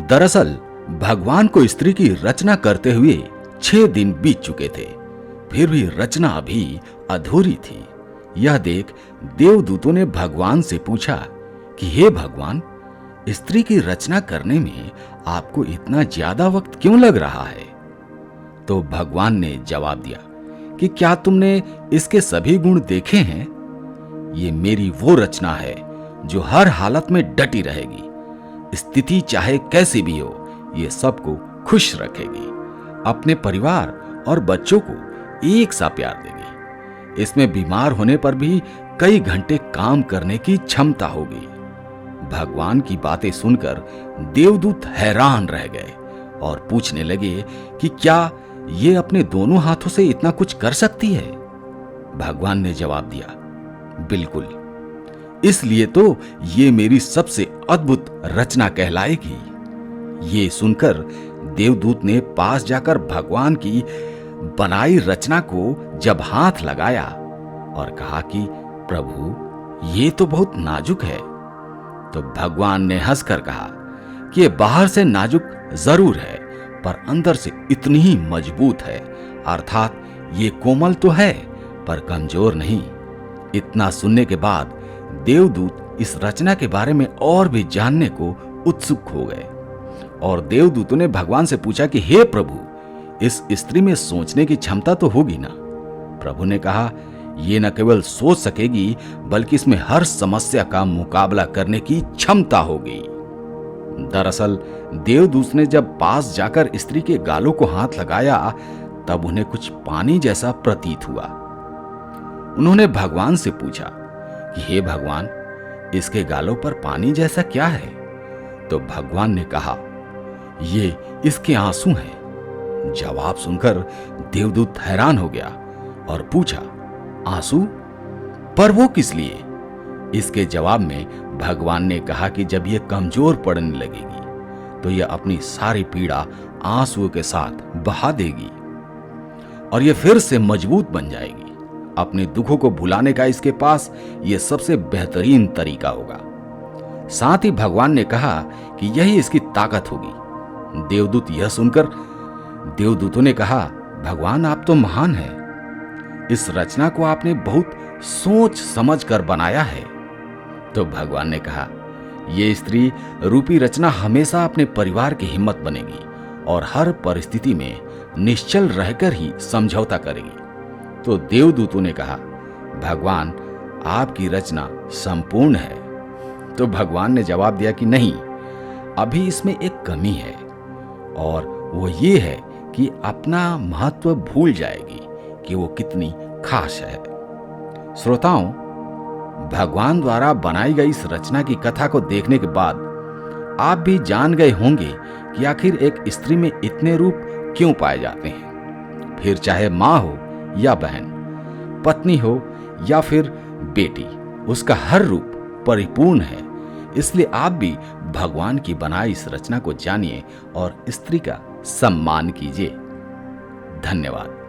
दरअसल भगवान को स्त्री की रचना करते हुए 6 दिन बीत चुके थे, फिर भी रचना अभी अधूरी थी। यह देख देवदूतों ने भगवान से पूछा कि हे भगवान, स्त्री की रचना करने में आपको इतना ज्यादा वक्त क्यों लग रहा है? तो भगवान ने जवाब दिया कि क्या तुमने इसके सभी गुण देखे हैं? ये मेरी वो रचना है जो हर हालत में डटी रहेगी। स्थिति चाहे कैसी भी हो, ये सबको खुश रखेगी, अपने परिवार और बच्चों को एक सा प्यार देगी। इसमें बीमार होने पर भी कई घंटे काम करने की क्षमता होगी। भगवान की बातें सुनकर देवदूत हैरान रह गए और पूछने लगे कि क्या ये अपने दोनों हाथों से इतना कुछ कर सकती है? भगवान ने जवाब दिया, बिल्कुल, इसलिए तो ये मेरी सबसे अद्भुत रचना कहलाएगी। ये सुनकर देवदूत ने पास जाकर भगवान की बनाई रचना को जब हाथ लगाया और कहा कि प्रभु, ये तो बहुत नाजुक है, तो भगवान ने हंसकर कहा कि ये बाहर से नाजुक जरूर है, पर अंदर से इतनी ही मजबूत है, अर्थात ये कोमल तो है पर कमजोर नहीं। इतना सुनने के बाद देवदूत इस रचना के बारे में और भी जानने को उत्सुक हो गए और देवदूतों ने भगवान से पूछा कि हे प्रभु, इस स्त्री में सोचने की क्षमता तो होगी ना? प्रभु ने कहा, ये न केवल सोच सकेगी बल्कि इसमें हर समस्या का मुकाबला करने की क्षमता होगी। दरअसल देवदूत ने जब पास जाकर स्त्री के गालों को हाथ लगाया तब उन्हें कुछ पानी जैसा प्रतीत हुआ। उन्होंने भगवान से पूछा कि हे भगवान, इसके गालों पर पानी जैसा क्या है? तो भगवान ने कहा, ये इसके आंसू हैं। जवाब सुनकर देवदूत हैरान हो गया और पूछा, आंसू? पर वो किस लिए? इसके जवाब में भगवान ने कहा कि जब ये कमजोर पड़ने लगेगी तो यह अपनी सारी पीड़ा आंसुओं के साथ बहा देगी और ये फिर से मजबूत बन जाएगी। अपने दुखों को भुलाने का इसके पास यह सबसे बेहतरीन तरीका होगा। साथ ही भगवान ने कहा कि यही इसकी ताकत होगी। देवदूत यह सुनकर देवदूतों ने कहा, भगवान, आप तो महान हैं। इस रचना को आपने बहुत सोच समझ कर बनाया है। तो भगवान ने कहा, ये स्त्री रूपी रचना हमेशा अपने परिवार की हिम्मत बनेगी और हर परिस्थिति में निश्चल रहकर ही समझौता करेगी। तो देवदूतों ने कहा, भगवान, आपकी रचना संपूर्ण है। तो भगवान ने जवाब दिया कि नहीं, अभी इसमें एक कमी है और वो ये है कि अपना महत्व भूल जाएगी कि वो कितनी खास है। श्रोताओं, भगवान द्वारा बनाई गई इस रचना की कथा को देखने के बाद आप भी जान गए होंगे कि आखिर एक स्त्री में इतने रूप क्यों पाए जाते हैं। फिर चाहे माँ हो या बहन, पत्नी हो या फिर बेटी, उसका हर रूप परिपूर्ण है। इसलिए आप भी भगवान की बनाई इस रचना को जानिए और स्त्री का सम्मान कीजिए। धन्यवाद।